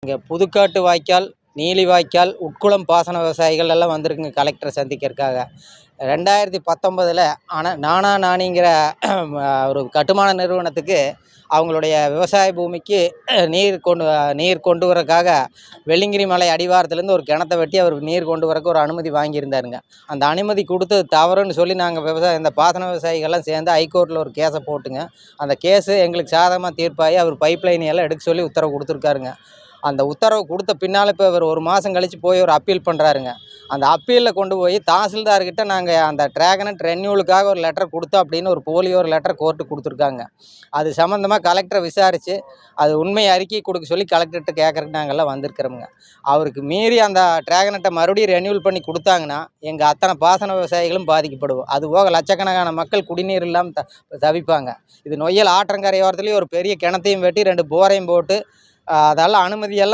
இங்கே புதுக்காட்டு வாய்க்கால், நீலி வாய்க்கால், உட்குளம் பாசன விவசாயிகள் எல்லாம் வந்திருக்குங்க கலெக்டரை சந்திக்கிறதுக்காக. 2019 நானா நானிங்கிற ஒரு கட்டுமான நிறுவனத்துக்கு அவங்களுடைய விவசாய பூமிக்கு நீர் கொண்டு வரக்காக வெள்ளிங்கிரி மலை அடிவாரத்துலேருந்து ஒரு கிணத்தை வெட்டி அவருக்கு நீர் கொண்டு வரக்கு ஒரு அனுமதி வாங்கியிருந்தாருங்க. அந்த அனுமதி கொடுத்தது தவறுன்னு சொல்லி நாங்கள் இந்த பாசன விவசாயிகள்லாம் சேர்ந்து ஹைகோர்ட்டில் ஒரு கேஸை போட்டுங்க. அந்த கேஸு எங்களுக்கு சாதகமாக தீர்ப்பாகி அவர் பைப் லைன் எல்லாம் எடுக்க சொல்லி உத்தரவு கொடுத்துருக்காருங்க. அந்த உத்தரவு கொடுத்த பின்னால் இப்போ இவர் 1 மாதம் கழித்து போய் ஒரு அப்பீல் பண்ணுறாருங்க. அந்த அப்பீலில் கொண்டு போய் தாசில்தார்கிட்ட நாங்கள் அந்த ட்ராகனட் ரெனியூலுக்காக ஒரு லெட்டர் கொடுத்தோம் அப்படின்னு ஒரு போலி ஒரு லெட்டர் கோர்ட்டுக்கு கொடுத்துருக்காங்க. அது சம்மந்தமாக கலெக்டரை விசாரித்து அது உண்மை அறிக்கை கொடுக்க சொல்லி கலெக்டர்கிட்ட கேட்குறதுக்கு நாங்கள்லாம் வந்திருக்கிறோமுங்க. அவருக்கு மீறி அந்த ட்ராகனட்டை மறுபடியும் ரெனியூல் பண்ணி கொடுத்தாங்கன்னா எங்கள் அத்தனை பாசன விவசாயிகளும் பாதிக்கப்படுவோம். அதுபோக லட்சக்கணக்கான மக்கள் குடிநீர் இல்லாமல் தவிப்பாங்க. இது நொய்யல் ஆற்றங்கரையோரத்துலேயும் ஒரு பெரிய கிணத்தையும் வெட்டி 2 போரையும் போட்டு அதெல்லாம் அனுமதியெல்லாம்